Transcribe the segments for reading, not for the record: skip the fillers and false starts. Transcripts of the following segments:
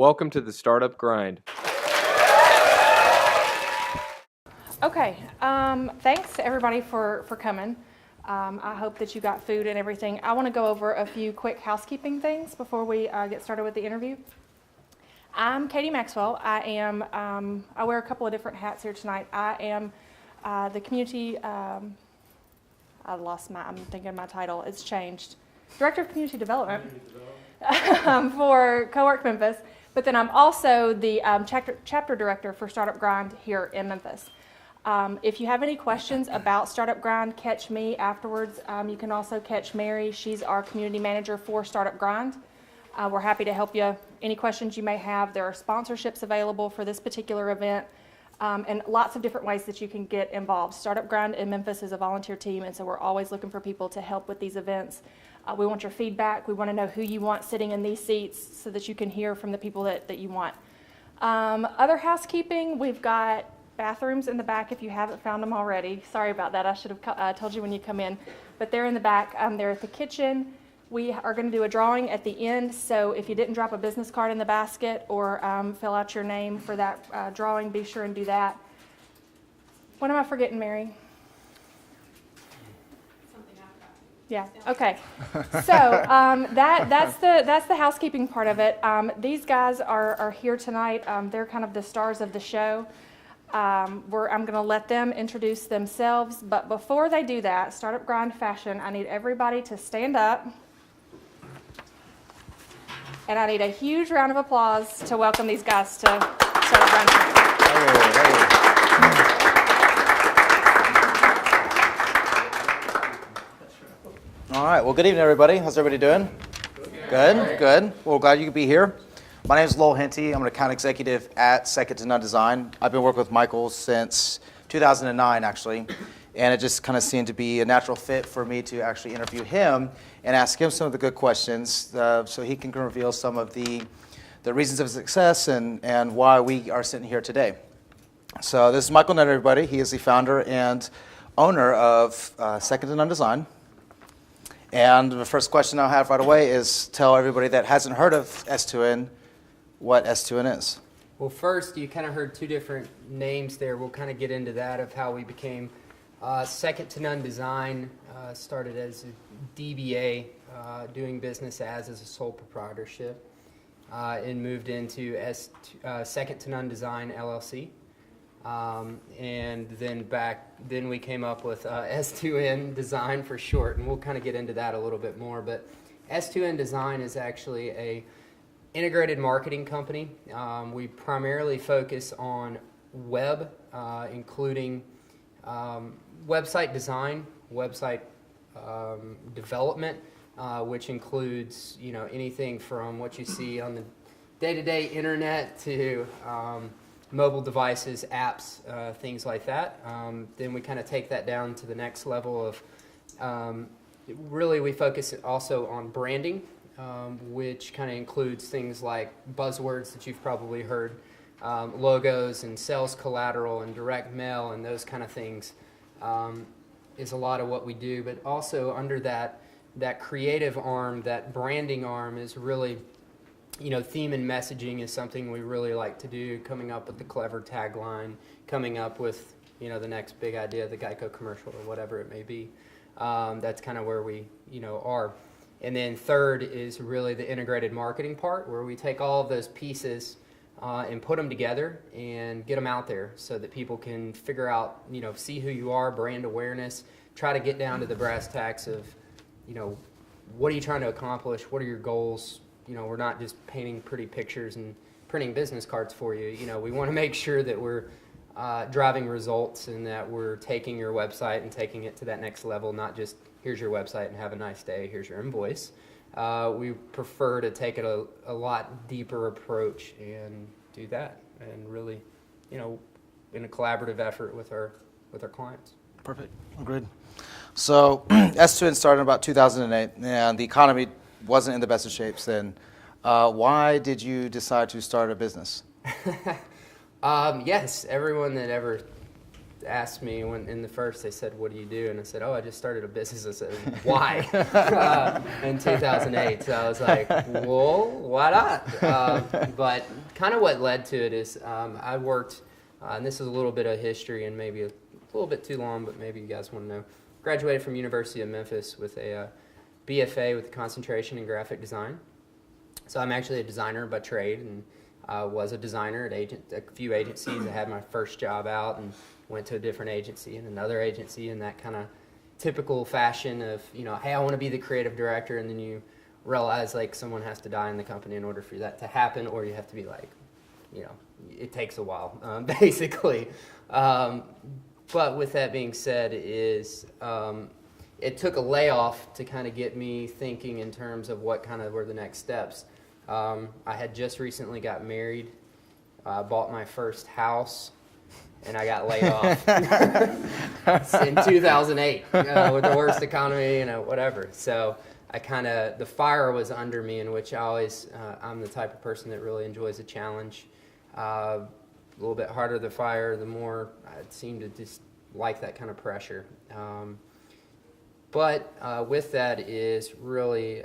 Welcome to the Startup Grind. Okay, thanks everybody for coming. I hope that you got food and everything. I want to go over a few quick housekeeping things before we get started with the interview. I'm Katie Maxwell. I wear a couple of different hats here tonight. I am the community, I'm thinking my title, it's changed. Director of Community Development for Co-work Memphis. But then I'm also the chapter director for Startup Grind here in Memphis. If you have any questions about Startup Grind, catch me afterwards. You can also catch Mary. She's our community manager for Startup Grind. We're happy to help you. Any questions you may have. There are sponsorships available for this particular event, and lots of different ways that you can get involved. Startup Grind in Memphis is a volunteer team, and so we're always looking for people to help with these events. We want your feedback. We want to know who you want sitting in these seats so that you can hear from the people that you want. Other housekeeping, we've got bathrooms in the back if you haven't found them already. Sorry about that. I should have told you when you come in. But they're in the back. They're at the kitchen. We are going to do a drawing at the end. So if you didn't drop a business card in the basket or fill out your name for that drawing, be sure and do that. What am I forgetting, Mary? Yeah. Okay. So that's the housekeeping part of it. These guys are here tonight. They're kind of the stars of the show. I'm going to let them introduce themselves. But before they do that, Startup Grind fashion, I need everybody to stand up. And I need a huge round of applause to welcome these guys to Startup Grind. All right. Well, good evening, everybody. How's everybody doing? Good. Well, glad you could be here. My name is Lowell Henty. I'm an account executive at S2N Design. I've been working with Michael since 2009, actually, and it just kind of seemed to be a natural fit for me to actually interview him and ask him some of the good questions so he can reveal some of the reasons of success and why we are sitting here today. So this is Michael Nunn, everybody. He is the founder and owner of S2N Design. And the first question I'll have right away is tell everybody that hasn't heard of S2N what S2N is. Well, first, you kind of heard two different names there. We'll kind of get into that of how we became S2N Design, started as a DBA, doing business as a sole proprietorship, and moved into S2N Design LLC. And then we came up with S2N Design for short, and we'll kind of get into that a little bit more. But S2N Design is actually a integrated marketing company. We primarily focus on web, including website design, website development, which includes anything from what you see on the day-to-day internet to mobile devices, apps, things like that. Then we kind of take that down to the next level of really we focus also on branding, which kind of includes things like buzzwords that you've probably heard, logos and sales collateral and direct mail and those kind of things is a lot of what we do. But also under that creative arm, that branding arm is really theme and messaging is something we really like to do, coming up with the clever tagline, coming up with, the next big idea, the Geico commercial or whatever it may be. That's kind of where we, are. And then third is really the integrated marketing part, where we take all of those pieces and put them together and get them out there so that people can figure out, see who you are, brand awareness, try to get down to the brass tacks of, what are you trying to accomplish? What are your goals? We're not just painting pretty pictures and printing business cards for you. We want to make sure that we're driving results and that we're taking your website and taking it to that next level, not just here's your website and have a nice day, here's your invoice. We prefer to take it a lot deeper approach and do that and really, in a collaborative effort with our clients. Perfect. Agreed. So S2N started in about 2008, and the economy wasn't in the best of shapes then. Why did you decide to start a business? Yes, everyone that ever asked me when in the first, they said, "What do you do?" And I said, "Oh, I just started a business." I said, "Why?" In 2008. So I was like, "Well, why not?" But kind of what led to it is I worked, and this is a little bit of history and maybe a little bit too long, but maybe you guys want to know. Graduated from University of Memphis with a BFA with a concentration in graphic design. So I'm actually a designer by trade, and was a designer at a few agencies. I had my first job out and went to a different agency and another agency, in that kind of typical fashion of, hey, I want to be the creative director, and then you realize like someone has to die in the company in order for that to happen, or you have to be like, it takes a while, basically. But with that being said, it took a layoff to kind of get me thinking in terms of what kind of were the next steps. I had just recently got married, bought my first house, and I got laid off in 2008 with the worst economy, whatever. So the fire was under me, in which I'm the type of person that really enjoys a challenge. A little bit harder the fire, the more I seem to just like that kind of pressure. But with that is really,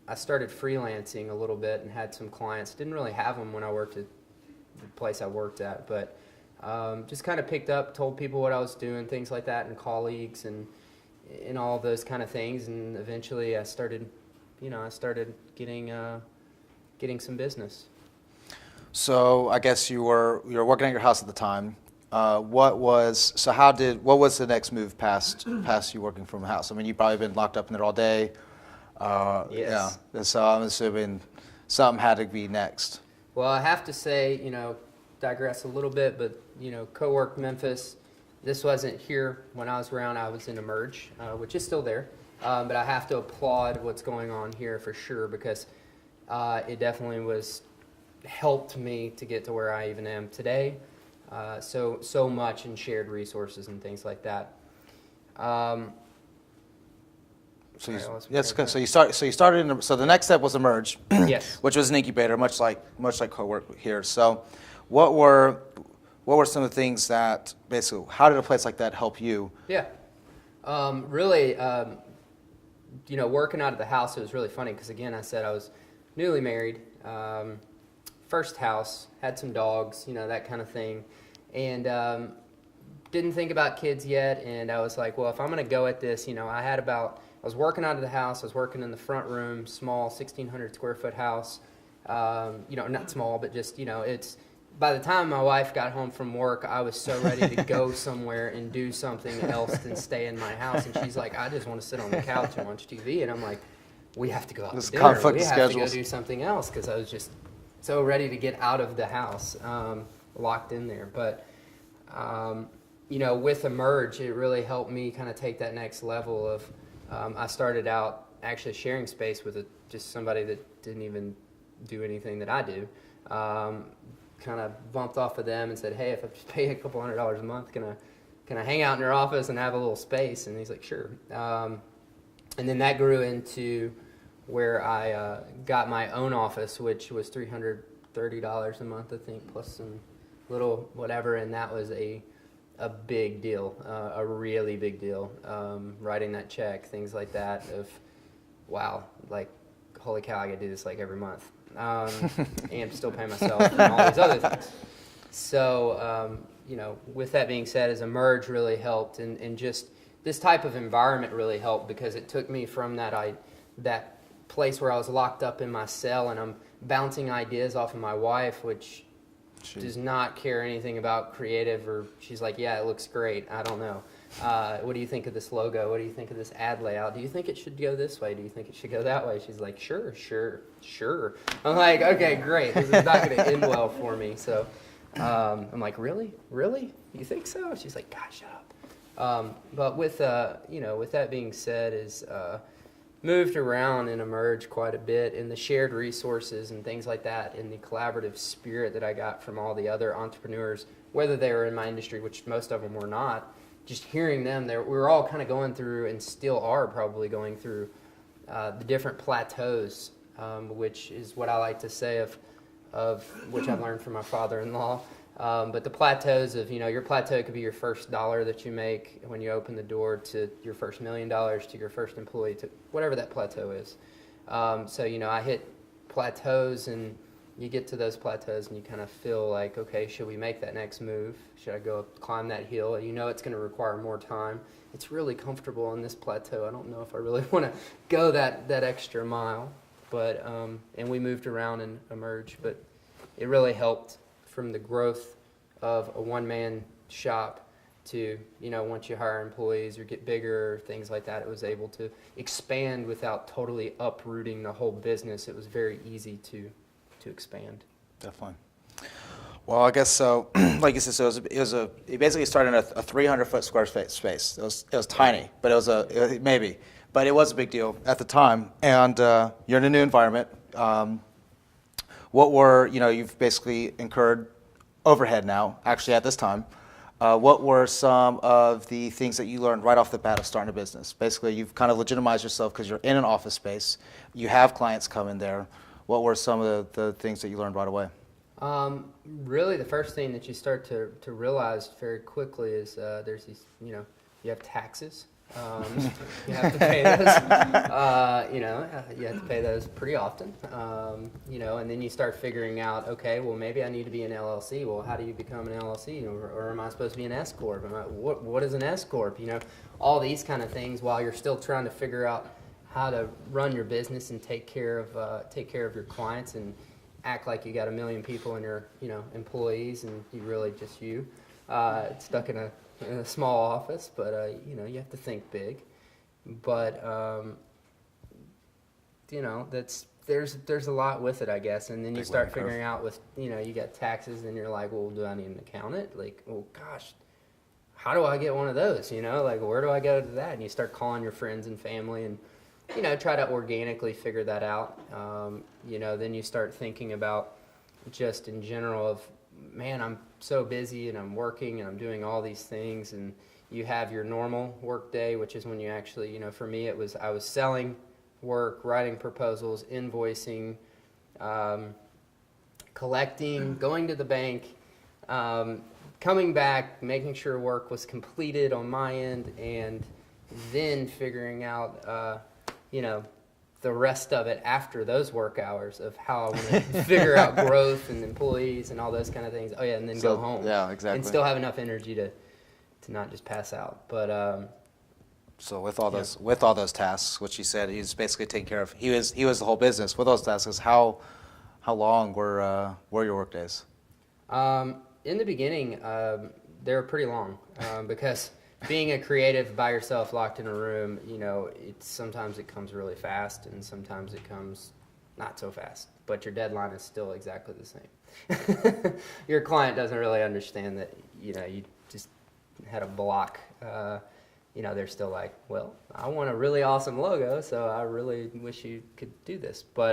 I started freelancing a little bit and had some clients. Didn't really have them when I worked at the place I worked at, but just kind of picked up, told people what I was doing, things like that, and colleagues and all of those kind of things. And eventually I started getting some business. So I guess you were working at your house at the time. What was the next move past you working from a house? I mean, you've probably been locked up in there all day. Yes. Yeah. So I'm assuming something had to be next. Well, I have to say, digress a little bit, but Co-work Memphis, this wasn't here when I was around. I was in Emerge, which is still there. But I have to applaud what's going on here for sure, because it definitely helped me to get to where I even am today. So much in shared resources and things like that. So you started. So the next step was Emerge, Yes. which was an incubator, much like Co-work here. So, what were some of the things that basically, how did a place like that help you? Yeah, really, working out of the house, it was really funny because, again, I said I was newly married, first house, had some dogs, that kind of thing, and didn't think about kids yet. And I was like, well, if I'm going to go at this, I was working out of the house. I was working in the front room, small 1,600 square foot house. Not small, but just, it's, by the time my wife got home from work, I was so ready to go somewhere and do something else than stay in my house. And she's like, I just want to sit on the couch and watch TV. And I'm like, we have to go out to dinner. We have to go do something else, because I was just so ready to get out of the house, locked in there. But, with Emerge, it really helped me kind of take that next level of, I started out actually sharing space with just somebody that didn't even do anything that I do. Kind of bumped off of them and said, hey, if I just pay a couple $100 a month, can I hang out in your office and have a little space? And he's like, sure. And then that grew into where I got my own office, which was $330 a month, I think, plus some little whatever. And that was a big deal, a really big deal. Writing that check, things like that of, wow, like, holy cow, I gotta do this like every month. And still pay myself and all these other things. So, with that being said, as Emerge really helped, and just this type of environment really helped, because it took me from that place where I was locked up in my cell and I'm bouncing ideas off of my wife, which does not care anything about creative, or she's like, yeah, it looks great. I don't know. What do you think of this logo? What do you think of this ad layout? Do you think it should go this way? Do you think it should go that way? She's like, sure. I'm like, okay, great. This is not going to end well for me. So I'm like, really? You think so? She's like, God, shut up. But with that being said, is moved around and Emerged quite a bit in the shared resources and things like that, in the collaborative spirit that I got from all the other entrepreneurs, whether they were in my industry, which most of them were not. Just hearing them, we were all kind of going through, and still are probably going through, the different plateaus, which is what I like to say of which I've learned from my father-in-law, But the plateaus of, your plateau could be your first dollar that you make when you open the door to your first $1 million, to your first employee, to whatever that plateau is. So, I hit plateaus, and you get to those plateaus and you kind of feel like, okay, should we make that next move? Should I go climb that hill? It's going to require more time. It's really comfortable on this plateau. I don't know if I really want to go that extra mile. But, and we moved around and emerged, but it really helped from the growth of a one-man shop to, once you hire employees or get bigger, things like that, it was able to expand without totally uprooting the whole business. It was very easy to expand. Definitely. Well, I guess so. Like you said, so it basically started in a 300-foot square space. It was tiny, but but it was a big deal at the time. And you're in a new environment. What were, you've basically incurred overhead now, actually at this time. What were some of the things that you learned right off the bat of starting a business? Basically, you've kind of legitimized yourself because you're in an office space. You have clients come in there. What were some of the things that you learned right away? Really, the first thing that you start to realize very quickly is there's these, you have taxes. You have to pay those. You have to pay those pretty often. And then you start figuring out, okay, well, maybe I need to be an LLC. Well, how do you become an LLC? Or am I supposed to be an S corp? What is an S corp? All these kind of things while you're still trying to figure out how to run your business and take care of your clients and act like you got 1 million people in your employees and you really just stuck in a small office, but you have to think big. But there's a lot with it, I guess. And then you start figuring out with you got taxes, and you're like, well, do I need an accountant? Like, well, gosh, how do I get one of those? Like, where do I go to that? And you start calling your friends and family and try to organically figure that out. Then you start thinking about just in general of, man, I'm so busy and I'm working and I'm doing all these things, and you have your normal work day, which is when you actually, for me, I was selling work, writing proposals, invoicing, collecting, going to the bank, coming back, making sure work was completed on my end, and then figuring out, the rest of it after those work hours of how I want to figure out growth and employees and all those kind of things. Oh yeah, and then go home. Yeah, exactly. And still have enough energy to not just pass out. But so with all those tasks, which you said he's basically taking care of, he was the whole business. With those tasks, how long were your work days? In the beginning, they were pretty long because being a creative by yourself locked in a room, sometimes it comes really fast and sometimes it comes not so fast, but your deadline is still exactly the same. Your client doesn't really understand that, you just had a block. They're still like, well, I want a really awesome logo, so I really wish you could do this. But,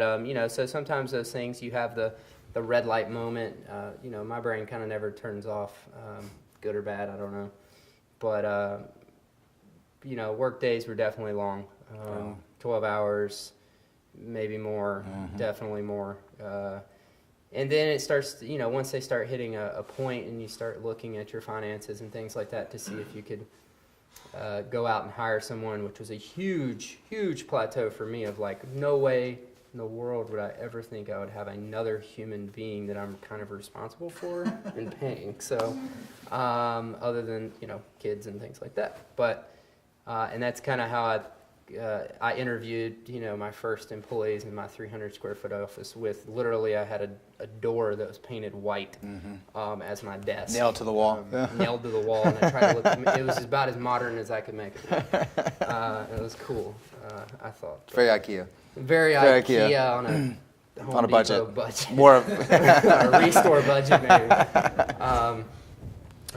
so sometimes those things, you have the red light moment. My brain kind of never turns off, good or bad, I don't know. But, work days were definitely long, 12 hours, maybe more, definitely more. And then it starts, once they start hitting a point and you start looking at your finances and things like that to see if you could go out and hire someone, which was a huge, huge plateau for me of like, no way in the world would I ever think I would have another human being that I'm kind of responsible for and paying. So, other than, kids and things like that. But, and that's kind of how I interviewed, my first employees in my 300 square foot office with literally I had a door that was painted white as my desk. Nailed to the wall. Nailed to the wall. And I tried to look, it was about as modern as I could make it. It was cool, I thought. Very IKEA. Very IKEA on a Home on a Depot budget. More of a restore budget maybe.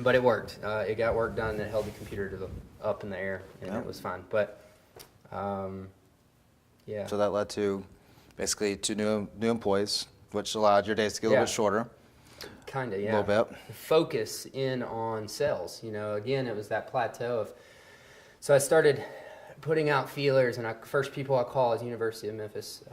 But it worked. It got work done that held the computer up in the air, and it was fine. But yeah. So that led to basically two new employees, which allowed your days to get a little bit shorter. Kind of, yeah. A little bit. Focus in on sales. Again, it was that plateau of. So I started putting out feelers, and first people I call is University of Memphis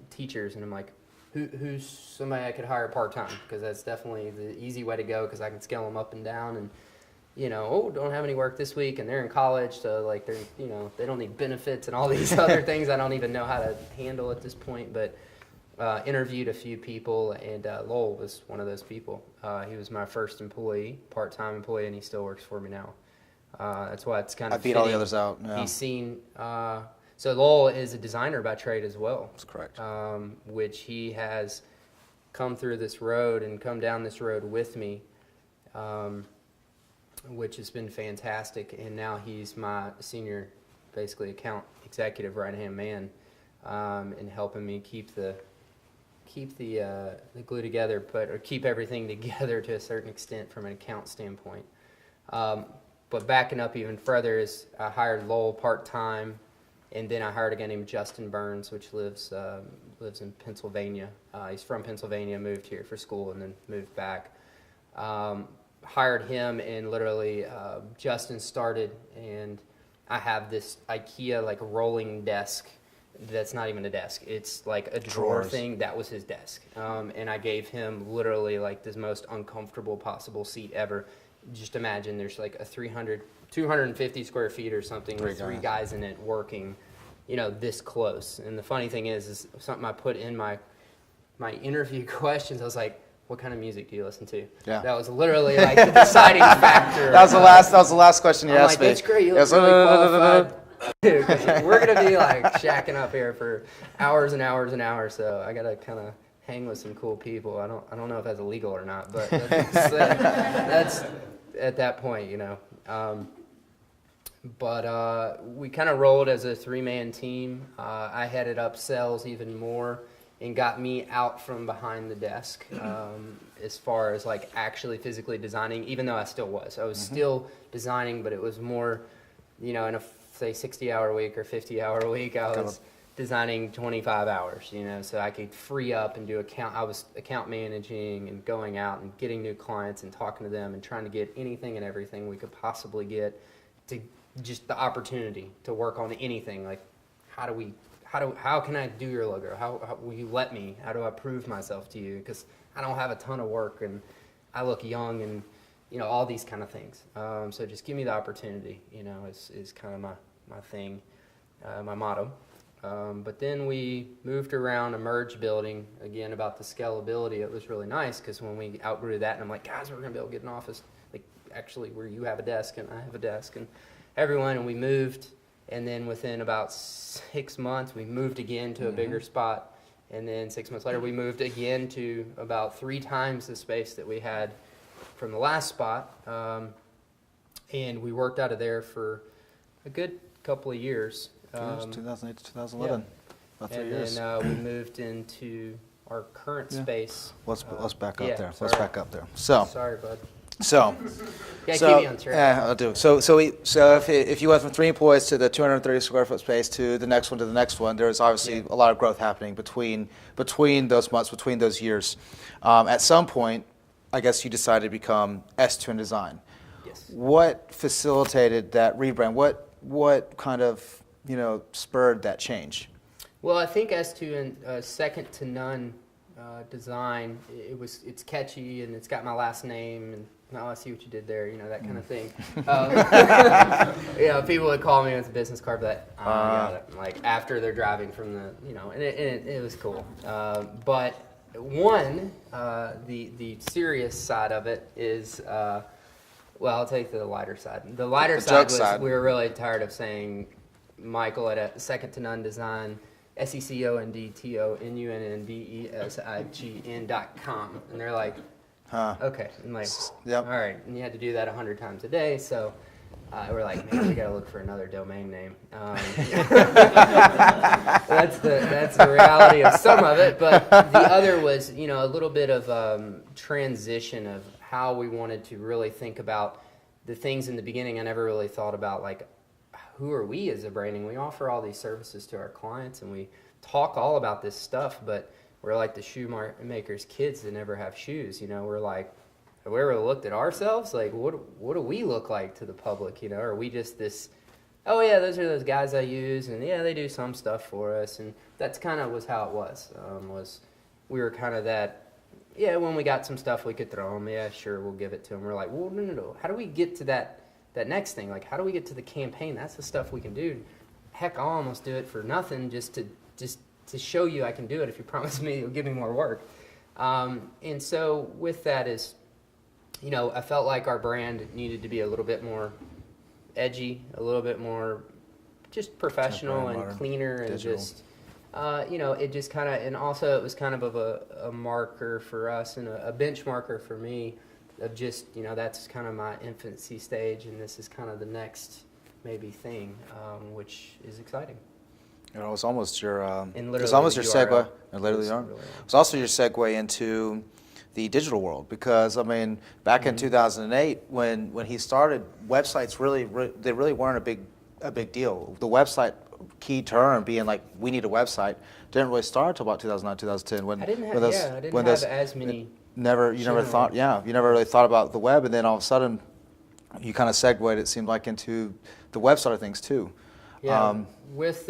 teachers, and I'm like, who's somebody I could hire part-time, because that's definitely the easy way to go, because I can scale them up and down. And don't have any work this week, and they're in college, so like they don't need benefits and all these other things I don't even know how to handle at this point. But interviewed a few people, and Lowell was one of those people. He was my first employee, part-time employee, and he still works for me now. That's why it's kind of I beat all the fitting. others out. Yeah. He's seen. So Lowell is a designer by trade as well. That's correct. Which he has come through this road and come down this road with me, which has been fantastic. And now he's my senior, basically account executive, right-hand man, and helping me keep the glue together, or keep everything together to a certain extent from an account standpoint. But backing up even further is I hired Lowell part-time, and then I hired a guy named Justin Burns, which lives in Pennsylvania. He's from Pennsylvania, moved here for school, and then moved back. Hired him, and literally Justin started, and I have this IKEA like rolling desk that's not even a desk. It's like a drawer Drawers. thing. That was his desk. And I gave him literally like this most uncomfortable possible seat ever. Just imagine there's like a 250 square feet or something with three guys in it working, this close. And the funny thing is something I put in my interview questions. I was like, what kind of music do you listen to? Yeah. That was literally like the deciding factor. That was the last question you asked me. That's great. You look really qualified. Dude, 'cause we're gonna be like shacking up here for hours and hours and hours. So I gotta kind of hang with some cool people. I don't know if that's illegal or not, but that's at that point, But we kind of rolled as a three-man team. I headed up sales even more and got me out from behind the desk as far as like actually physically designing, even though I still was. I was still designing, but it was more, in a say 60-hour week or 50-hour week, I was designing 25 hours, so I could free up and do I was account managing and going out and getting new clients and talking to them and trying to get anything and everything we could possibly get, to just the opportunity to work on anything. Like, how can I do your logo? How will you let me? How do I prove myself to you? Because I don't have a ton of work and I look young and, all these kind of things. So just give me the opportunity, is kind of my thing, my motto. But then we moved around a merge building, again, about the scalability. It was really nice because when we outgrew that, and I'm like, guys, we're going to be able to get an office, like actually where you have a desk and I have a desk and everyone, and we moved. And then within about 6 months, we moved again to a bigger spot. And then 6 months later, we moved again to about 3 times the space that we had from the last spot. And we worked out of there for a good couple of years. 2008 to 2011. About 3 years. And then we moved into our current space. Let's back up yeah, there. sorry. Let's back up there. So, Sorry, bud. so, Yeah, so keep me on track. yeah, I'll do. So if you went from 3 employees to the 230 square foot space to the next one, there's obviously a lot of growth happening between those months, between those years. At some point, I guess you decided to become S2N Design. Yes. What facilitated that rebrand? What kind of spurred that change? Well, I think S2N, second to none design, it's catchy and it's got my last name and I see what you did there, that kind of thing. People would call me with a business card, but like after they're driving from the, and it was cool. But one, the serious side of it is, I'll take the lighter side. The lighter side was we were really tired of saying Michael at a second to none design, SECONDTONUNNDESIGN.com. And they're like, okay. I'm like, Yep. all right. And you had to do that 100 times a day. So we're like, man, we got to look for another domain name. That's the reality of some of it. But the other was, a little bit of transition of how we wanted to really think about the things in the beginning. I never really thought about, like, who are we as a branding? We offer all these services to our clients and we talk all about this stuff, but we're like the shoemaker's kids that never have shoes. We're like, have we ever looked at ourselves? Like, what do we look like to the public? Are we just this, oh yeah, those are those guys I use, and yeah, they do some stuff for us. And that's kind of was how it was we were kind of that. Yeah, when we got some stuff we could throw them, yeah, sure, we'll give it to them. We're like, well, no. How do we get to that next thing? Like, how do we get to the campaign? That's the stuff we can do. Heck, I'll almost do it for nothing just to show you I can do it if you promise me you'll give me more work. And so with that is, I felt like our brand needed to be a little bit more edgy, a little bit more just professional and modern, cleaner and digital. just it just kind of, and also it was kind of a marker for us and a benchmarker for me of just, that's kind of my infancy stage, and this is kind of the next maybe thing, which is exciting. It's almost your And it's almost your literally the segue. URL. And literally, It's the URL. really- It's also your segue into the digital world, because I mean, back in 2008 when he started, websites they really weren't a big deal. The website key term being like, we need a website, didn't really start until about 2009, 2010 when I didn't have, when those, I didn't when have those, as many. you never general. thought, you never really thought about the web, and then all of a sudden you kind of segued, it seemed like, into the web side of things too. Yeah, with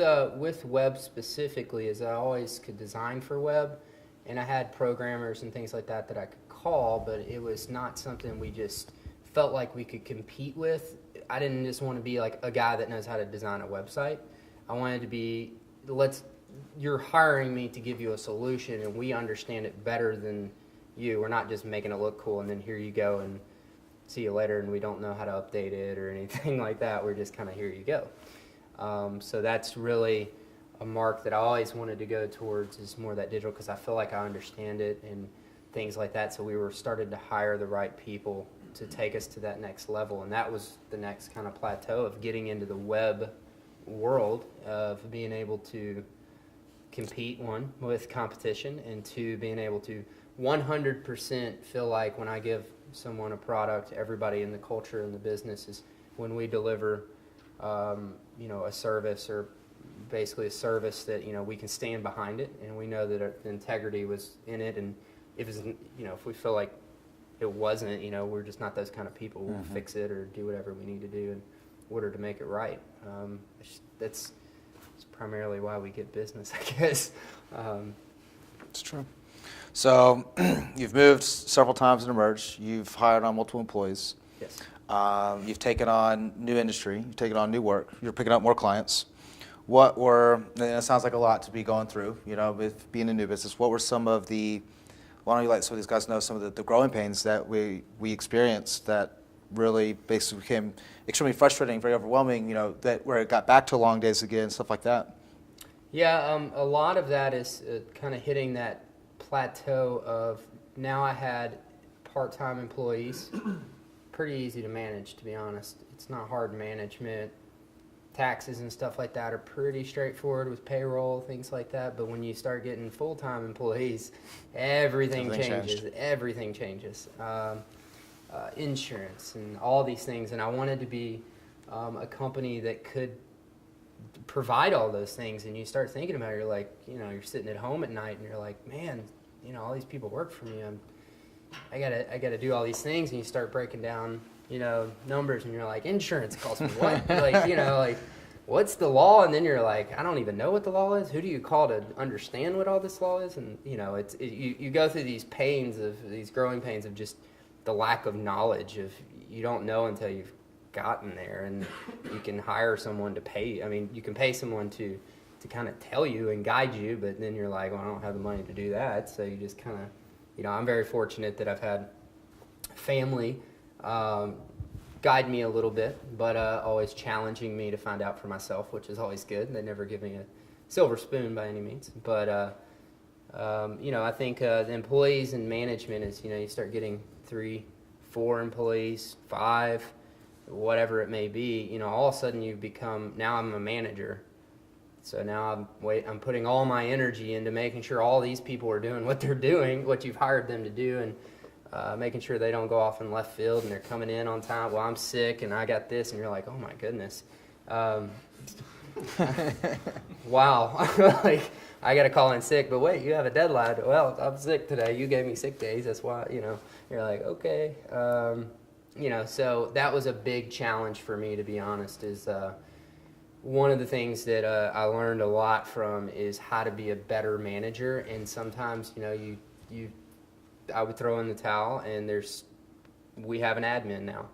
web specifically, is I always could design for web, and I had programmers and things like that I could call, but it was not something we just felt like we could compete with. I didn't just want to be like a guy that knows how to design a website. I wanted to be, you're hiring me to give you a solution, and we understand it better than you. We're not just making it look cool, and then here you go, and see you later, and we don't know how to update it or anything like that. We're just kind of, here you go. So that's really a mark that I always wanted to go towards, is more that digital, because I feel like I understand it and things like that. So we were started to hire the right people to take us to that next level, and that was the next kind of plateau of getting into the web world, of being able to compete, one, with competition, and two, being able to 100% feel like when I give someone a product, everybody in the culture and the business is, when we deliver a service, or basically a service that we can stand behind it, and we know that the integrity was in it, and if we feel like it wasn't, we're just not those kind of people. We'll fix it or do whatever we need to do in order to make it right. That's primarily why we get business, I guess. It's true. So you've moved several times and emerged. You've hired on multiple employees. Yes. You've taken on new industry. You've taken on new work. You're picking up more clients. And it sounds like a lot to be going through, with being a new business. What were some of the, why don't you let some of these guys know some of the growing pains that we experienced that really basically became extremely frustrating, very overwhelming, where it got back to long days again, stuff like that? Yeah, a lot of that is kind of hitting that plateau of, now I had part-time employees. Pretty easy to manage, to be honest. It's not hard management. Taxes and stuff like that are pretty straightforward with payroll, things like that. But when you start getting full-time employees, everything changes. Everything changes. Insurance and all these things. And I wanted to be a company that could provide all those things. And you start thinking about it, you're like, you're sitting at home at night and you're like, man, all these people work for me. I gotta do all these things, and you start breaking down, numbers, and you're like, insurance costs me what? like, what's the law? And then you're like, I don't even know what the law is. Who do you call to understand what all this law is? And you go through these growing pains of just the lack of knowledge of, you don't know until you've gotten there, and you can hire someone to pay. I mean, you can pay someone to kind of tell you and guide you, but then you're like, well, I don't have the money to do that, so you just kind of. I'm very fortunate that I've had family guide me a little bit, but always challenging me to find out for myself, which is always good. They never give me a silver spoon by any means. But, I think the employees and management is, you start getting 3, 4 employees, 5, whatever it may be. All of a sudden you become, now I'm a manager. So now I'm putting all my energy into making sure all these people are doing what they're doing, what you've hired them to do, and making sure they don't go off in left field and they're coming in on time. Well, I'm sick and I got this, and you're like, oh my goodness. Wow. Like, I got to call in sick, but wait, you have a deadline. Well, I'm sick today. You gave me sick days. That's why, you're like, okay. So that was a big challenge for me, to be honest, is one of the things that I learned a lot from is how to be a better manager. And sometimes, I would throw in the towel, and we have an admin now.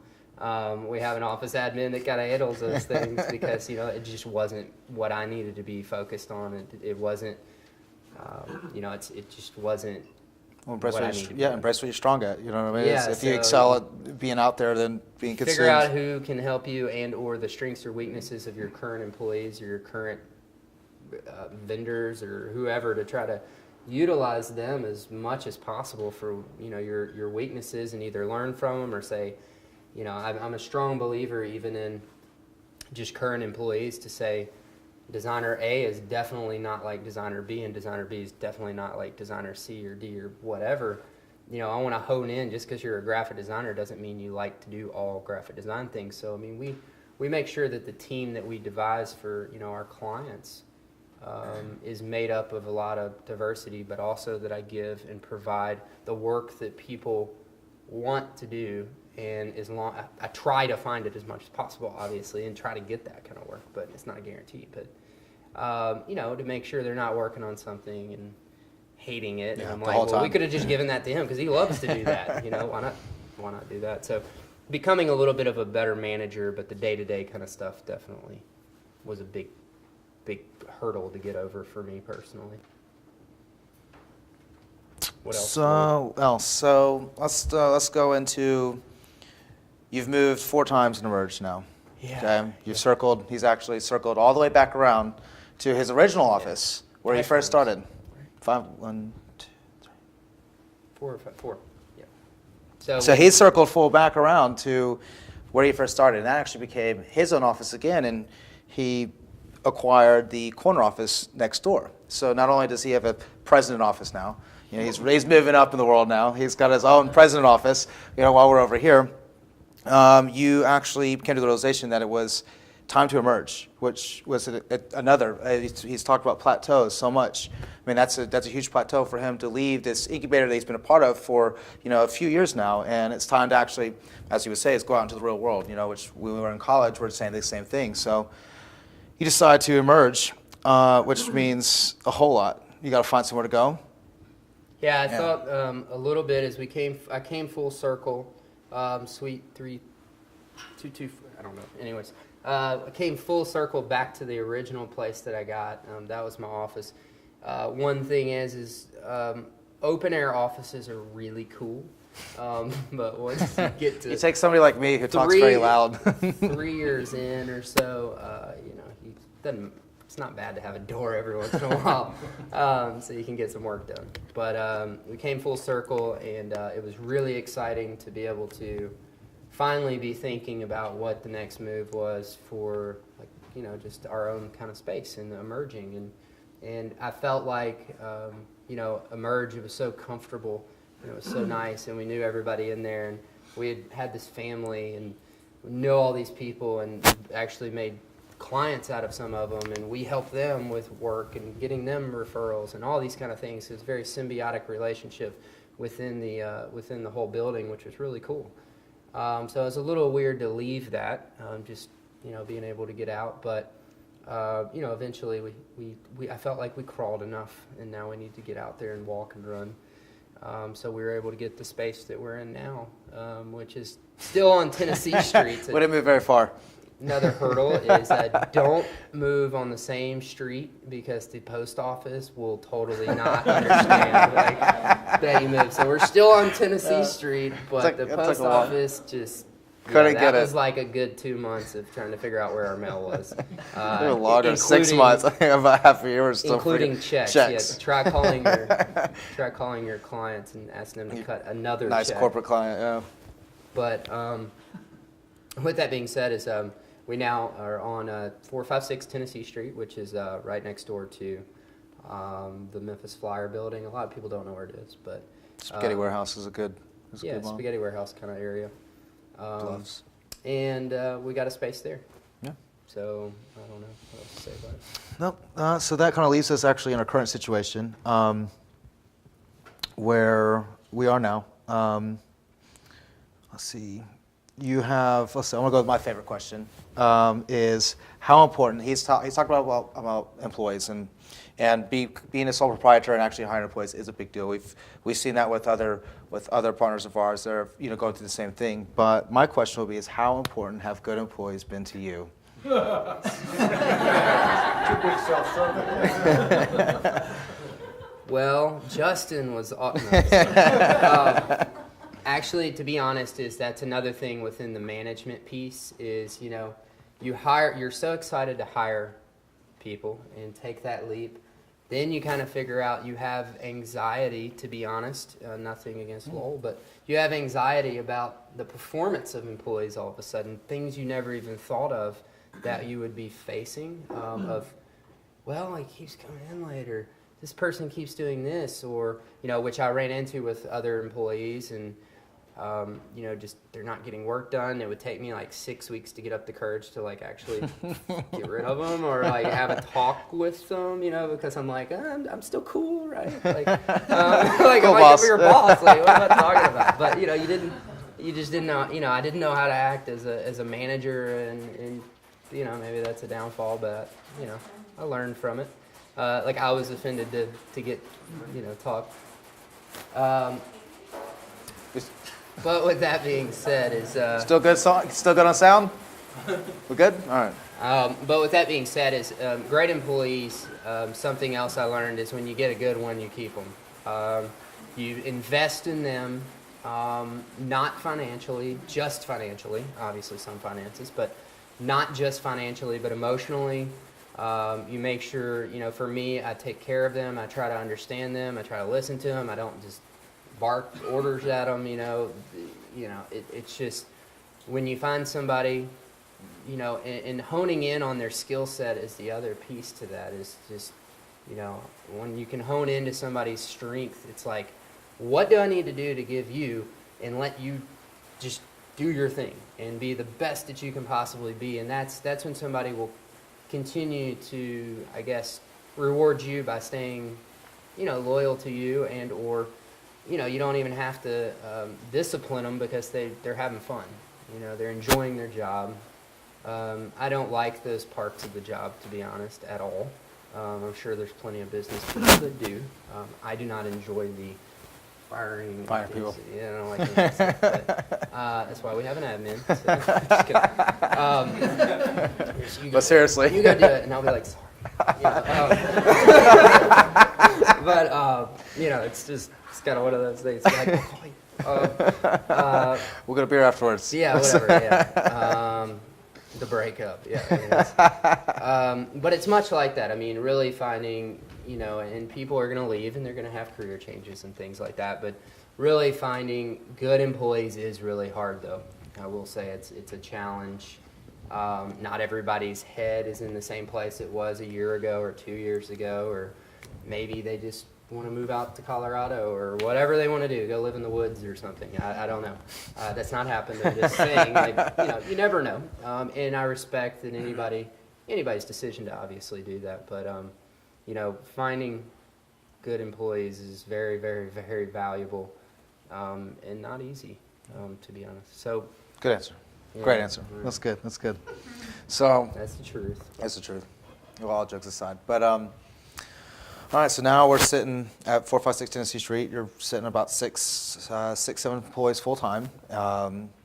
We have an office admin that kind of handles those things because, it just wasn't what I needed to be focused on. It wasn't, it just wasn't. Well, embrace what I what need to you're, be. embrace what you're strong at. You know what I mean? Yeah, If you so excel at being out there, then being consumed. Figure out who can help you and/or the strengths or weaknesses of your current employees or your current vendors or whoever, to try to utilize them as much as possible for your weaknesses, and either learn from them or say, I'm a strong believer even in just current employees to say, designer A is definitely not like designer B, and designer B is definitely not like designer C or D or whatever. I want to hone in. Just because you're a graphic designer doesn't mean you like to do all graphic design things. So, we make sure that the team that we devise for, our clients is made up of a lot of diversity, but also that I give and provide the work that people want to do. And I try to find it as much as possible, obviously, and try to get that kind of work, but it's not a guarantee. But to make sure they're not working on something and hating it. Yeah, and I'm the like, whole well, we time. could have just given that to him because he loves to do that. Why not do that? So, becoming a little bit of a better manager, but the day-to-day kind of stuff definitely was a big hurdle to get over for me personally. What else? So let's go into. You've moved 4 times in Emerge now. Yeah. Okay. You've circled. He's actually circled all the way back around to his original office where he 5 first times. started. 5, 1, 2, 3. 4 or 5, 4. Yeah. So he circled full back around to where he first started, and that actually became his own office again, and he acquired the corner office next door. So not only does he have a president office now, he's moving up in the world now. He's got his own president office, while we're over here. You actually came to the realization that it was time to emerge, which was another. He's talked about plateaus so much. That's a huge plateau for him to leave this incubator that he's been a part of for a few years now, and it's time to actually, as he would say, is go out into the real world. Which when we were in college, we were saying the same thing. So he decided to emerge, which means a whole lot. You got to find somewhere to go. Yeah, I thought a little bit as I came full circle. Suite 322, I don't know. Anyways, I came full circle back to the original place that I got. That was my office. One thing is open air offices are really cool. But once you get to You take somebody like me who talks very loud. 3 years in or so, he doesn't. It's not bad to have a door every once in a while, so you can get some work done. But we came full circle, and it was really exciting to be able to finally be thinking about what the next move was for, just our own kind of space and emerging. And I felt like, Emerge, it was so comfortable, and it was so nice, and we knew everybody in there, and we had this family, and we knew all these people, and actually made clients out of some of them, and we help them with work and getting them referrals and all these kind of things. It's a very symbiotic relationship within the whole building, which was really cool. So it was a little weird to leave that, just being able to get out, but eventually I felt like we crawled enough, and now we need to get out there and walk and run. So we were able to get the space that we're in now, which is still on Tennessee Street. Wouldn't move very far. Another hurdle is don't move on the same street because the post office will totally not understand that you moved. So we're still on Tennessee Street, but the post office just couldn't get it. That was like a good 2 months of trying to figure out where our mail was. Longer, 6 months. I think about half a year. We're still including checks. Yeah, try calling your clients and asking them to cut another nice check. Corporate client. Yeah. But with that being said, is we now are on 456 Tennessee Street, which is right next door to the Memphis Flyer building. A lot of people don't know where it is, but Spaghetti Warehouse is a good one. Spaghetti Warehouse kind of area. Gloves. And we got a space there. Yeah. So I don't know what else to say about it. Nope. So that kind of leaves us actually in our current situation, where we are now. Let's see. you have, let's see, I'm gonna go with my favorite question, is how important, he's talked about employees and being a sole proprietor and actually hiring employees is a big deal. We've seen that with other partners of ours that are going through the same thing. But my question will be is how important have good employees been to you? 2 weeks self-survey. Well, Justin was actually, to be honest, that's another thing within the management piece is you're so excited to hire people and take that leap. Then you kind of figure out you have anxiety, to be honest, nothing against Lowell, but you have anxiety about the performance of employees all of a sudden, things you never even thought of that you would be facing he keeps coming in later. This person keeps doing this, or, which I ran into with other employees and, just they're not getting work done. It would take me like 6 weeks to get up the courage to actually get rid of them or have a talk with them, because I'm like, I'm still cool, right? I'm like your boss. Like, what am I talking about? But, you just didn't know, I didn't know how to act as a manager and maybe that's a downfall, but, I learned from it. I was offended to get, talk. But with that being said, Still good song? Still good on sound? We're good? All right. But with that being said, great employees. Something else I learned is when you get a good one, you keep them. You invest in them, not financially, just financially. Obviously, some finances, but not just financially, but emotionally. You make sure, for me, I take care of them. I try to understand them. I try to listen to them. I don't just bark orders at them. It's just when you find somebody, and honing in on their skill set is the other piece to that. Is just, when you can hone into somebody's strength, it's like, what do I need to do to give you and let you just do your thing and be the best that you can possibly be, and that's when somebody will continue to, I guess, reward you by staying, loyal to you and or, you don't even have to discipline them because they're having fun. They're enjoying their job. I don't like those parts of the job, to be honest, at all. I'm sure there's plenty of business people that do. I do not enjoy the firing people. Yeah, I don't like that stuff, but, that's why we have an admin. So, just kidding. But seriously. You go do it, and I'll be like, sorry. But it's kind of one of those things. Like, I'll call you. We'll get a beer afterwards. Yeah, whatever. Yeah. The breakup. Yeah. But it's much like that. I mean, really finding, and people are going to leave and they're going to have career changes and things like that. But really finding good employees is really hard, though. I will say it's a challenge. Not everybody's head is in the same place it was a year ago or 2 years ago, or maybe they just want to move out to Colorado or whatever they want to do, go live in the woods or something. I don't know. That's not happened. I'm just saying, you never know. And I respect that anybody's decision to obviously do that. But, finding good employees is very, very, very valuable and not easy, to be honest. So, Good answer. yeah, Great answer. right. That's good. That's good. So That's the truth. that's the truth. Well, all jokes aside. But all right. So now we're sitting at 456 Tennessee Street. You're sitting about six, 7 employees full time.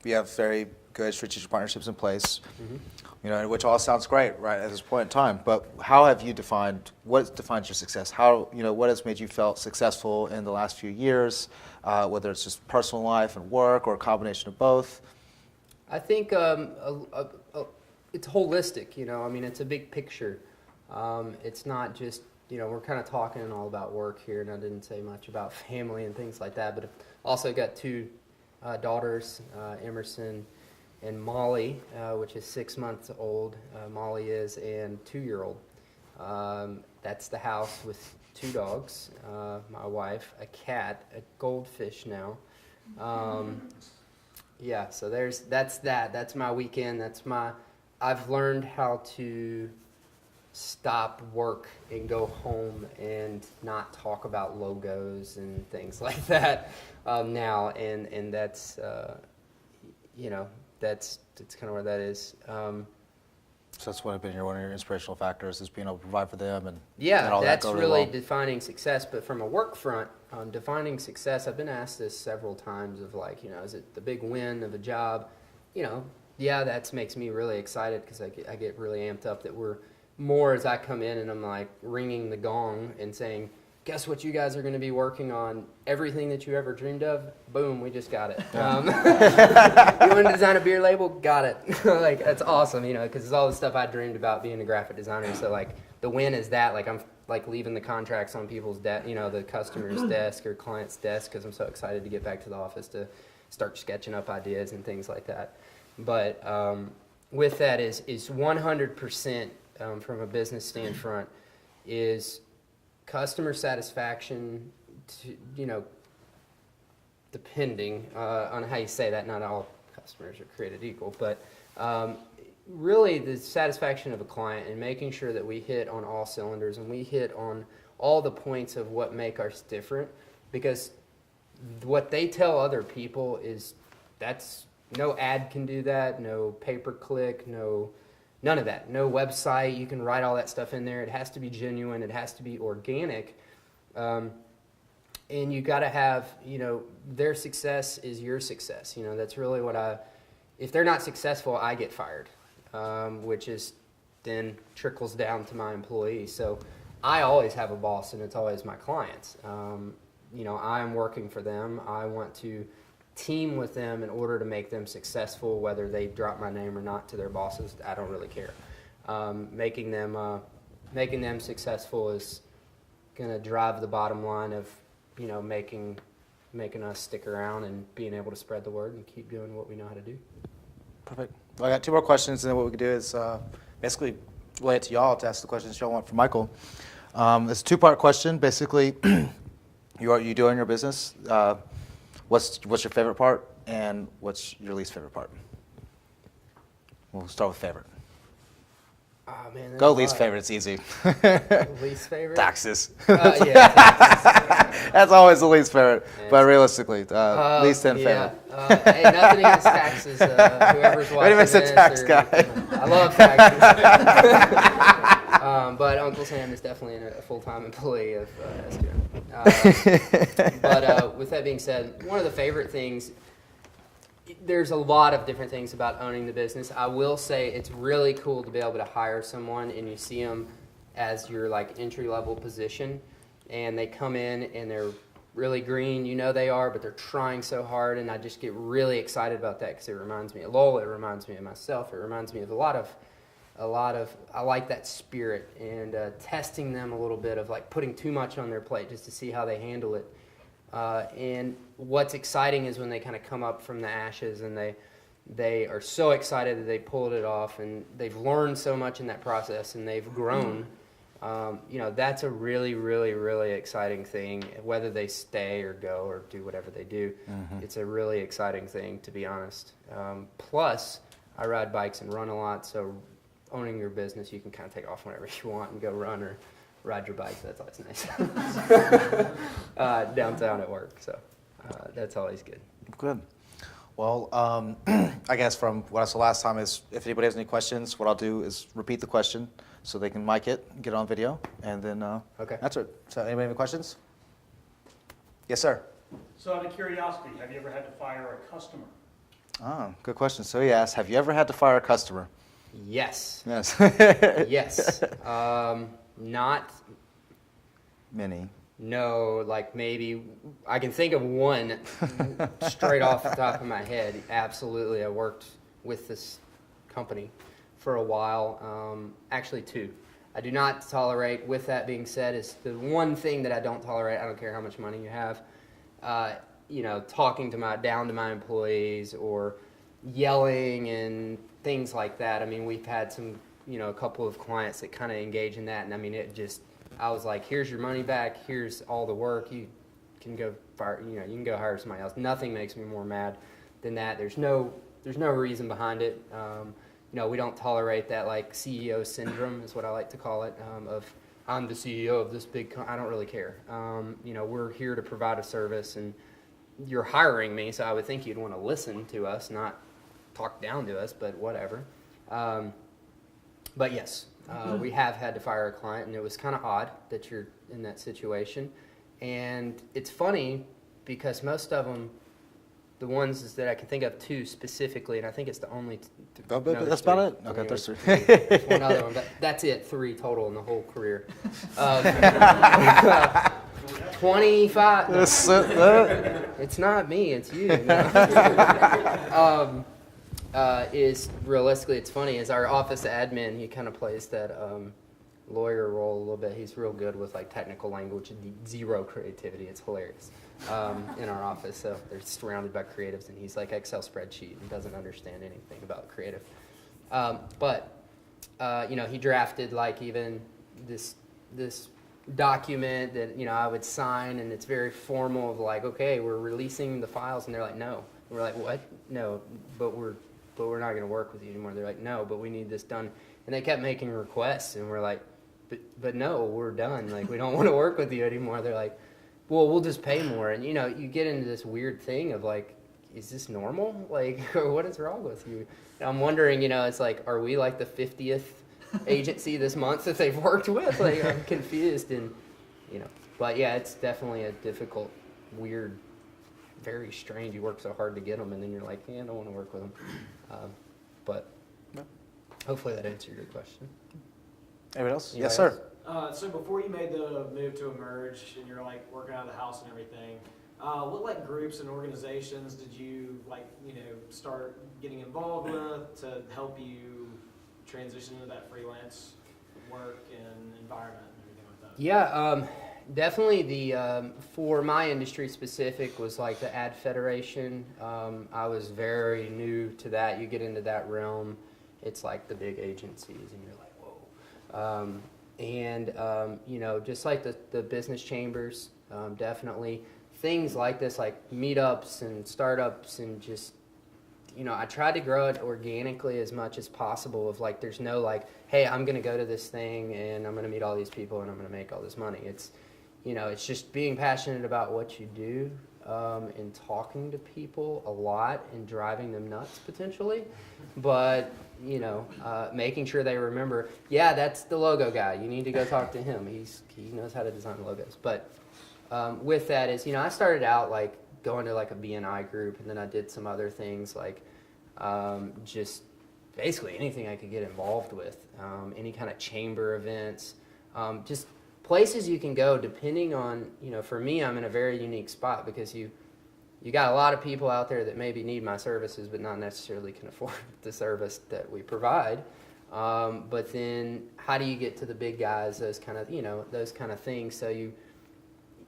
We have very good strategic partnerships in place. Mm-hmm. Which all sounds great, right, at this point in time. But how have you what defines your success? How, what has made you felt successful in the last few years, whether it's just personal life and work or a combination of both? I think it's holistic, I mean, it's a big picture. It's not just, we're kind of talking all about work here, and I didn't say much about family and things like that, but I've also got 2 daughters, Emerson and Molly, which is 6 months old, Molly is, and 2-year-old. That's the house with 2 dogs, my wife, a cat, a goldfish now. Yeah, so that's my weekend. I've learned how to stop work and go home and not talk about logos and things like that now, and that's that's kind of where that is. So that's what have been one of your inspirational factors is being able to provide for them and Yeah, and all that's that go really well. defining success. But from a work front, defining success, I've been asked this several times of like, is it the big win of a job? Yeah, that makes me really excited because I get really amped up that we're more as I come in and I'm like ringing the gong and saying, guess what you guys are going to be working on? Everything that you ever dreamed of, boom, we just got it. You want to design a beer label? Got it. Like, that's awesome, because it's all the stuff I dreamed about being a graphic designer. So, like, the win is that, like, I'm, like, leaving the contracts on people's desk, the customer's desk or client's desk because I'm so excited to get back to the office to start sketching up ideas and things like that. But with that is 100% from a business standpoint is customer satisfaction, depending on how you say that, not all customers are created equal, but really the satisfaction of a client and making sure that we hit on all cylinders and we hit on all the points of what make us different, because what they tell other people is that's no ad can do that, no pay-per-click, none of that. No website. You can write all that stuff in there. It has to be genuine. It has to be organic. And you got to have, their success is your success. That's really what if they're not successful, I get fired, which is then trickles down to my employees. So I always have a boss, and it's always my clients. I'm working for them. I want to team with them in order to make them successful, whether they drop my name or not to their bosses. I don't really care. Making them successful is going to drive the bottom line of making us stick around and being able to spread the word and keep doing what we know how to do. Perfect. Well, I got two more questions, and then what we can do is basically lay it to y'all to ask the questions y'all want from Michael. It's a two-part question. Basically, you doing your business. What's your favorite part, and what's your least favorite part? We'll start with favorite. Oh, man, Go least favorite. It's easy. Least favorite? Taxes. Yeah, taxes. That's always the least favorite. Yeah. But realistically, least and favorite. Hey, nothing against taxes. Whoever's watching Anybody's a this tax guy. I love taxes. But Uncle Sam is definitely a full-time employee of S2N. But with that being said, one of the favorite things, there's a lot of different things about owning the business. I will say it's really cool to be able to hire someone and you see them as your like entry-level position, and they come in and they're really green, they are, but they're trying so hard, and I just get really excited about that because it reminds me of Lowell, it reminds me of myself, it reminds me of a lot of, I like that spirit, and testing them a little bit of like putting too much on their plate just to see how they handle it. And what's exciting is when they kind of come up from the ashes and they are so excited that they pulled it off and they've learned so much in that process and they've grown. That's a really, really, really exciting thing. Whether they stay or go or do whatever they do, it's a really exciting thing, to be honest. Plus, I ride bikes and run a lot, so owning your business, you can kind of take off whenever you want and go run or ride your bike. So that's always nice. Downtown at work, so that's always good. Good. Well, I guess from what I saw last time is if anybody has any questions, what I'll do is repeat the question so they can mic it, get it on video, and then answer it. So anybody have any questions? Yes, sir. So out of curiosity, have you ever had to fire a customer? Oh, good question. So he asked, have you ever had to fire a customer? Yes. Yes. Yes. Not Many. No, like maybe I can think of one straight off the top of my head. Absolutely, I worked with this company for a while. Actually, two. I do not tolerate. With that being said, is the one thing that I don't tolerate. I don't care how much money you have. Talking down to my employees or yelling and things like that. I mean, we've had some, a couple of clients that kind of engage in that, and I mean, I was like, here's your money back, here's all the work, you can go fire, you can go hire somebody else. Nothing makes me more mad than that. There's no reason behind it. We don't tolerate that like CEO syndrome is what I like to call it, of I'm the CEO of this big I don't really care. We're here to provide a service, and you're hiring me, so I would think you'd want to listen to us, not talked down to us, but whatever. But yes, we have had to fire a client, and it was kind of odd that you're in that situation. And it's funny because most of them, the ones that I can think of two specifically, and I think it's the only. That's about it? Okay, there's three. There's one other one. That's it, 3 total in the whole career. 25. It's not me, it's you. Is realistically, it's funny, as our office admin, he kind of plays that lawyer role a little bit. He's real good with like technical language and zero creativity. It's hilarious in our office. So they're surrounded by creatives, and he's like Excel spreadsheet and doesn't understand anything about creative. He drafted like even this document that I would sign, and it's very formal of like, okay, we're releasing the files, and they're like, no. And we're like, what? No, but we're not going to work with you anymore. They're like, no, but we need this done. And they kept making requests, and we're like, but no, we're done. Like, we don't want to work with you anymore. They're like, well, we'll just pay more. And you get into this weird thing of like, is this normal? Like, what is wrong with you? And I'm wondering, it's like, are we like the 50th agency this month that they've worked with? Like, I'm confused, and but yeah, it's definitely a difficult, weird, very strange. You work so hard to get them, and then you're like, yeah, I don't want to work with them. But hopefully that answered your question. Anybody else? Anybody Yes, sir. So before you made the move to Emerge and you're like working out of the house and everything, what like groups and organizations did you start getting involved with to help you transition into that freelance work and environment and everything like that? Yeah, definitely the, for my industry specific was like the Ad Federation. I was very new to that. You get into that realm, it's like the big agencies, and you're like, whoa. Just like the business chambers, definitely. Things like this, like meetups and startups, and just, I tried to grow it organically as much as possible of like, there's no like, hey, I'm going to go to this thing and I'm going to meet all these people and I'm going to make all this money. It's, it's just being passionate about what you do, and talking to people a lot and driving them nuts potentially. But, making sure they remember, yeah, that's the logo guy. You need to go talk to him. He knows how to design logos. But with that is, I started out like going to like a BNI group, and then I did some other things like just basically anything I could get involved with, any kind of chamber events, just places you can go depending on, for me, I'm in a very unique spot because you got a lot of people out there that maybe need my services but not necessarily can afford the service that we provide. But then how do you get to the big guys, those kind of things. So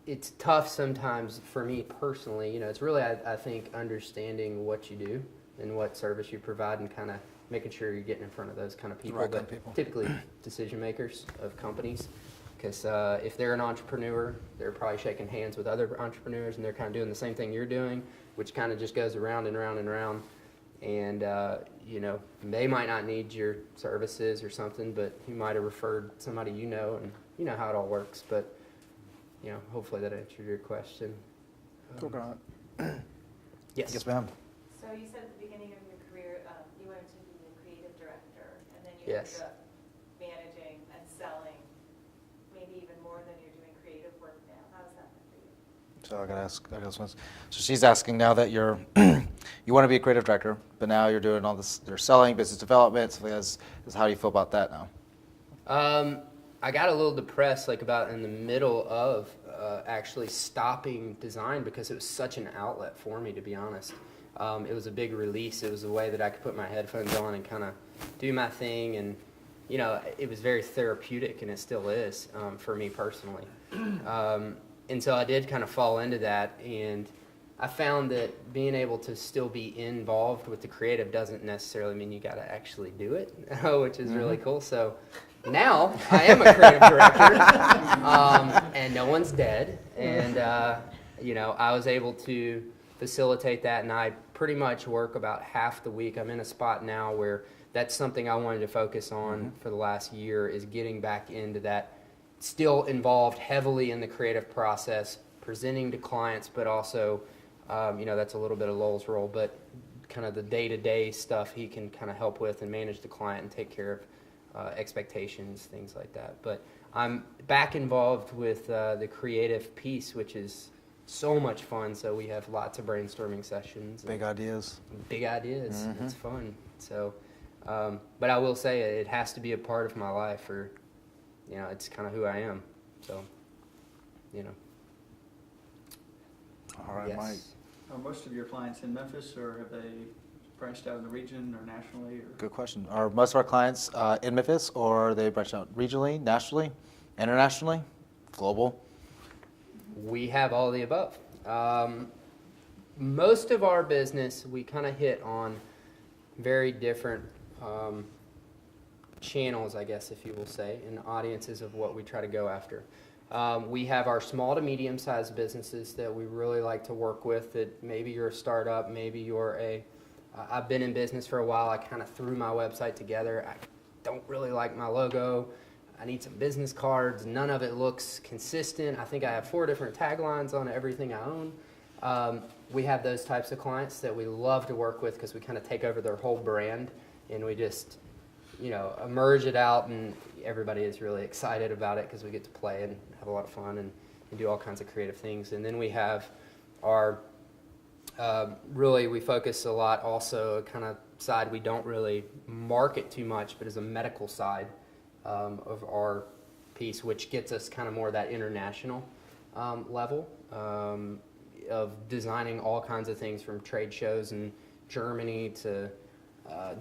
it's tough sometimes for me personally. It's really, I think, understanding what you do and what service you provide and kind of making sure you're getting in front of those kind of people, typically decision makers of companies. Because if they're an entrepreneur, they're probably shaking hands with other entrepreneurs, and they're kind of doing the same thing you're doing, which kind of just goes around and around and around. And, they might not need your services or something, but you might have referred somebody and you know how it all works. But, hopefully that answered your question. Yes. Yes, ma'am. So you said at the beginning of your career, you wanted to be a creative director, and then you Yes. ended up managing and selling maybe even more than you're doing creative work now. How does that been for you? So I gotta ask this one. So she's asking now that you're, you want to be a creative director, but now you're doing all this, you're selling, business development, stuff like this. How do you feel about that now? I got a little depressed like about in the middle of actually stopping design because it was such an outlet for me, to be honest. It was a big release. It was a way that I could put my headphones on and kind of do my thing, and it was very therapeutic, and it still is for me personally. And so I did kind of fall into that, and I found that being able to still be involved with the creative doesn't necessarily mean you got to actually do it, which is really cool. So now I am a creative director, and no one's dead, and I was able to facilitate that, and I pretty much work about half the week. I'm in a spot now where that's something I wanted to focus on for the last year, is getting back into that, still involved heavily in the creative process, presenting to clients, but also, that's a little bit of Lowell's role, but kind of the day-to-day stuff he can kind of help with and manage the client and take care of expectations, things like that. But I'm back involved with the creative piece, which is so much fun. So we have lots of brainstorming sessions. Big ideas. Big ideas. It's fun. So, but I will say it has to be a part of my life, or, you know, it's kind of who I am. So, you know. All right, Yes. Mike. Are most of your clients in Memphis, or have they branched out in the region or nationally? Or? Good question. Are most of our clients in Memphis, or are they branched out regionally, nationally, internationally, global? We have all the above. Most of our business, we kind of hit on very different channels, I guess, if you will say, and audiences of what we try to go after. We have our small to medium-sized businesses that we really like to work with. That maybe you're a startup, maybe you're I've been in business for a while. I kind of threw my website together. I don't really like my logo. I need some business cards. None of it looks consistent. I think I have 4 different taglines on everything I own. We have those types of clients that we love to work with because we kind of take over their whole brand and we just, you know, merge it out, and everybody is really excited about it because we get to play and have a lot of fun and do all kinds of creative things. And then we have our really, we focus a lot also kind of side we don't really market too much, but is a medical side of our piece, which gets us kind of more that international level of designing all kinds of things from trade shows in Germany to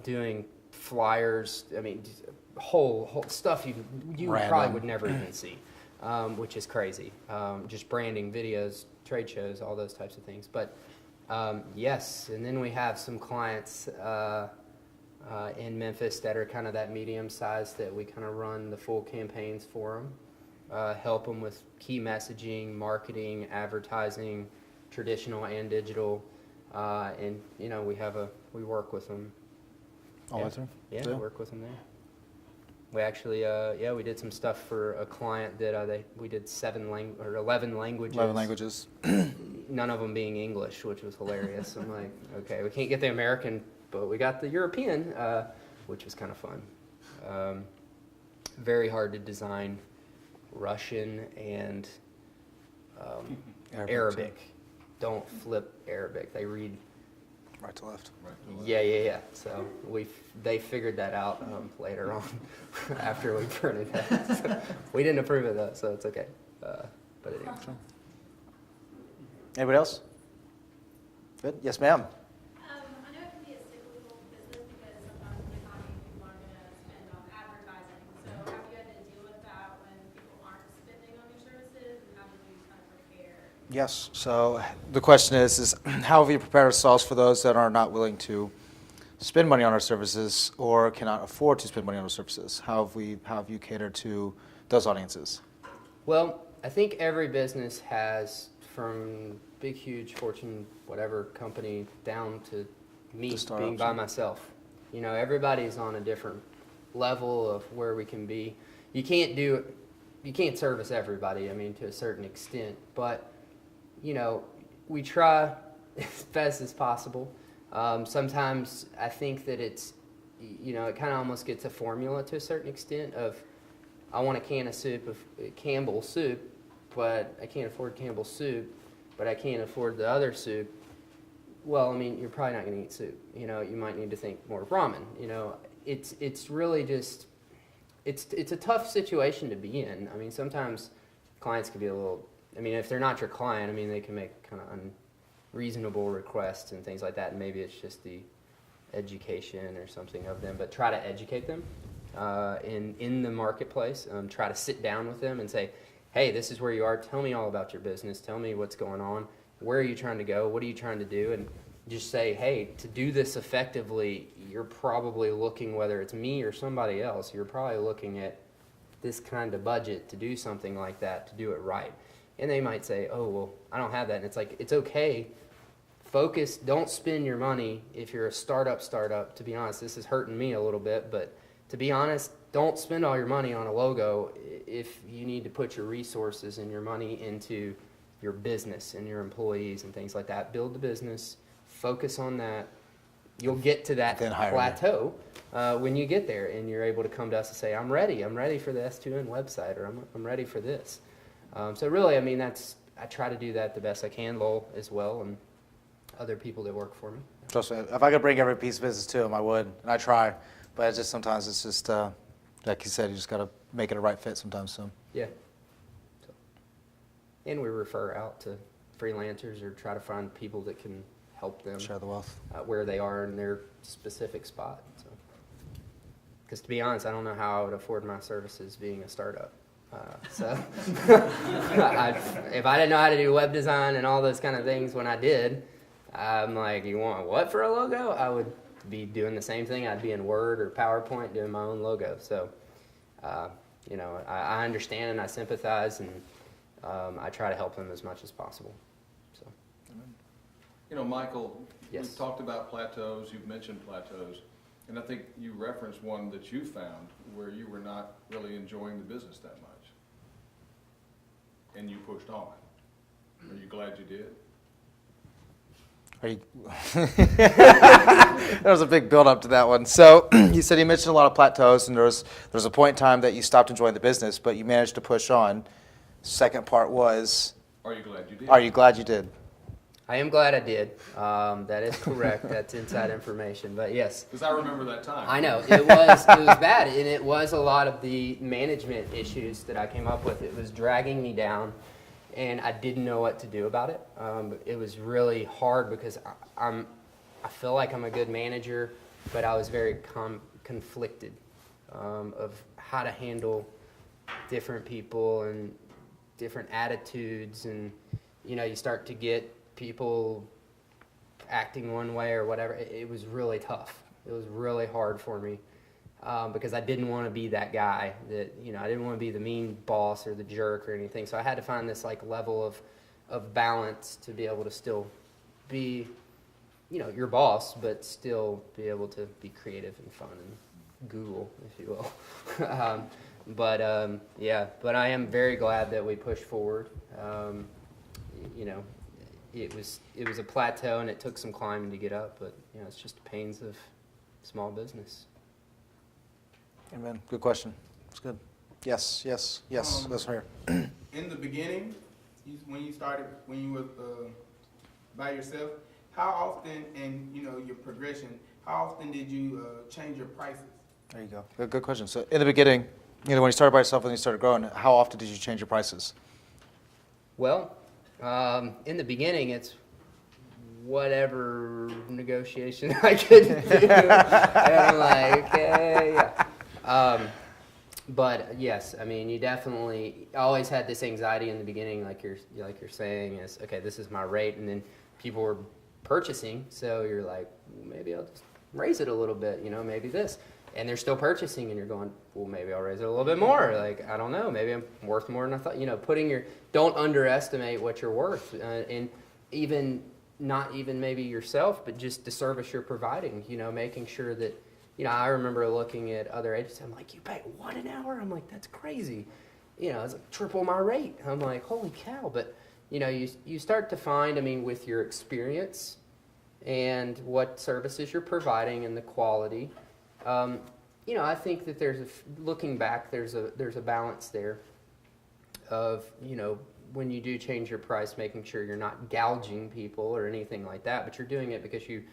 doing flyers. I mean, whole stuff you Random. probably would never even see, which is crazy. Just branding, videos, trade shows, all those types of things. But yes, and then we have some clients in Memphis that are kind of that medium size that we kind of run the full campaigns for them, help them with key messaging, marketing, advertising, traditional and digital, and you know we work with them. All the way through? Yeah, we work with them there. We actually, we did some stuff for a client that we did 11 languages. 11 languages. None of them being English, which was hilarious. I'm like, okay, we can't get the American, but we got the European, which was kind of fun. Very hard to design Russian and Arabic. Don't flip Arabic. They read Right to left. Yeah. So they figured that out later on after we printed that. So we didn't approve of that, so it's okay. But anyway. Anybody else? Good. Yes, ma'am. I know it can be a cyclical business because sometimes in the economy people aren't going to spend on advertising. So have you had to deal with that when people aren't spending on your services, and how do you kind of prepare? Yes. So the question is how have we prepared ourselves for those that are not willing to spend money on our services or cannot afford to spend money on our services? How have you catered to those audiences? Well, I think every business has, from big, huge Fortune, whatever company, down to me being by myself. You know, everybody's on a different level of where we can be. You can't service everybody, I mean, to a certain extent, but, you know, we try as best as possible. Sometimes I think that it's, you know, it kind of almost gets a formula to a certain extent of, I want a can of soup of Campbell soup, but I can't afford Campbell's soup, but I can't afford the other soup. Well, I mean, you're probably not going to eat soup. You know, you might need to think more ramen. You know, it's really just, it's a tough situation to be in. I mean, sometimes clients can be a little, I mean, if they're not your client, I mean, they can make kind of unreasonable requests and things like that, and maybe it's just the education or something of them, but try to educate them in the marketplace. Try to sit down with them and say, hey, this is where you are. Tell me all about your business. Tell me what's going on. Where are you trying to go? What are you trying to do? And just say, hey, to do this effectively, you're probably looking, whether it's me or somebody else, you're probably looking at this kind of budget to do something like that, to do it right. And they might say, oh, well, I don't have that. And it's like, it's okay. Focus. Don't spend your money if you're a startup. To be honest, this is hurting me a little bit, but to be honest, don't spend all your money on a logo if you need to put your resources and your money into your business and your employees and things like that. Build the business, focus on that, you'll get to that Then hire you. plateau when you get there, and you're able to come to us and say, I'm ready for the S2N website, or I'm ready for this. So really, I mean, I try to do that the best I can, Lowell as well, and other people that work for me. Trust me, if I could bring every piece of business to him, I would, and I try. But it's just sometimes it's just like you said, you just got to make it a right fit sometimes. So Yeah. So, and we refer out to freelancers or try to find people that can help them share the wealth. where they are in their specific spot. So, because to be honest, I don't know how I would afford my services being a startup. So if I didn't know how to do web design and all those kind of things when I did, I'm like, you want what for a logo? I would be doing the same thing. I'd be in Word or PowerPoint doing my own logo. So, you know, I understand and I sympathize, and I try to help them as much as possible. So, You know, Michael, Yes. we've talked about plateaus, you've mentioned plateaus, and I think you referenced one that you found where you were not really enjoying the business that much. And you pushed on. Are you glad you did? Are you there was a big build up to that one. So you said you mentioned a lot of plateaus, and there was a point in time that you stopped enjoying the business, but you managed to push on. Second part was, Are you glad you did? are you glad you did? I am glad I did. That is correct. That's inside information. But yes, Because I remember that time. I know it was bad, and it was a lot of the management issues that I came up with. It was dragging me down, and I didn't know what to do about it. It was really hard because I feel like I'm a good manager, but I was very conflicted of how to handle different people and different attitudes, and you know, you start to get people acting one way or whatever. It was really tough. It was really hard for me because I didn't want to be that guy that, you know, I didn't want to be the mean boss or the jerk or anything. So I had to find this like level of balance to be able to still be, you know, your boss, but still be able to be creative and fun and Google, if you will. Yeah, but I am very glad that we pushed forward. You know, it was a plateau, and it took some climbing to get up, but you know, it's just the pains of small business. Amen. Good question. It's good. Yes. Let's hear. In the beginning, when you were by yourself, how often, and you know your progression, how often did you change your prices? There you go. Good question. So in the beginning, you know, when you started by yourself and you started growing, how often did you change your prices? Well, in the beginning, it's whatever negotiation I could do. And I'm like, okay, yeah. But yes, I mean, you definitely always had this anxiety in the beginning, like you're saying, is okay, this is my rate, and then people were purchasing, so you're like, well, maybe I'll just raise it a little bit, you know, maybe this. And they're still purchasing, and you're going, well, maybe I'll raise it a little bit more. Like, I don't know, maybe I'm worth more than I thought. You know, don't underestimate what you're worth, and not even maybe yourself, but just the service you're providing. You know, making sure that, you know, I remember looking at other agencies. I'm like, you pay $1 an hour? I'm like, that's crazy. You know, it's like triple my rate. I'm like, holy cow! But you know, you start to find, I mean, with your experience and what services you're providing and the quality. You know, I think that looking back, there's a balance there of, you know, when you do change your price, making sure you're not gouging people or anything like that, but you're doing it because you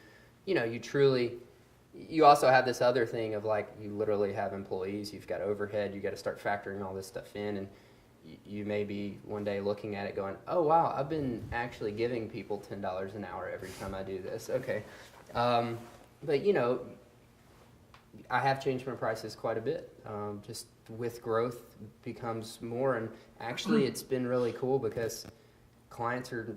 also have this other thing of like, you literally have employees, you've got overhead, you got to start factoring all this stuff in, and you may be one day looking at it going, oh wow, I've been actually giving people $10 an hour every time I do this. Okay. But you know, I have changed my prices quite a bit. Just with growth becomes more, and actually it's been really cool because clients are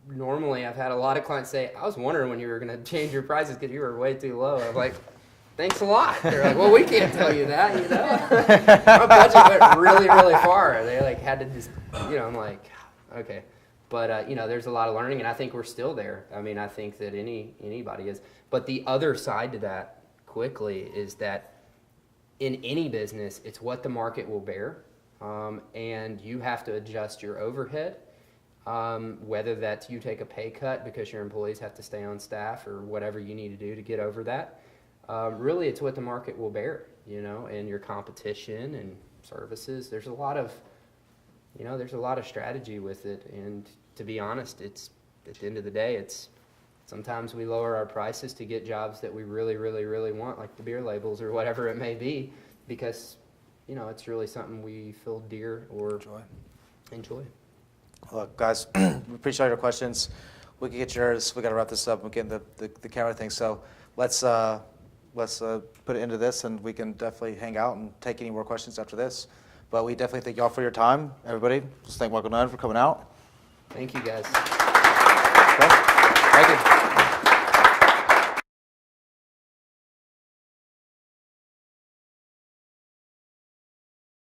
normally, I've had a lot of clients say, I was wondering when you were going to change your prices because you were way too low. I'm like, thanks a lot. They're like, well, we can't tell you that, you know. My budget went really, really far. They like had to just, you know, I'm like, okay. But, you know, there's a lot of learning, and I think we're still there. I mean, I think that anybody is. But the other side to that, quickly, is that in any business, it's what the market will bear, and you have to adjust your overhead. whether that's you take a pay cut because your employees have to stay on staff or whatever you need to do to get over that. Really, it's what the market will bear, you know, and your competition and services. There's a lot of, you know, there's a lot of strategy with it. And to be honest, it's at the end of the day, it's sometimes we lower our prices to get jobs that we really, really, really want, like the beer labels or whatever it may be, because, you know, it's really something we feel dear or enjoy. Look, guys, we appreciate your questions. We can get yours. We got to wrap this up. We're getting the camera thing. So let's put it into this, and we can definitely hang out and take any more questions after this. But we definitely thank y'all for your time, everybody. Just thank Michael Nunn for coming out. Thank you, guys. Okay. Thank you.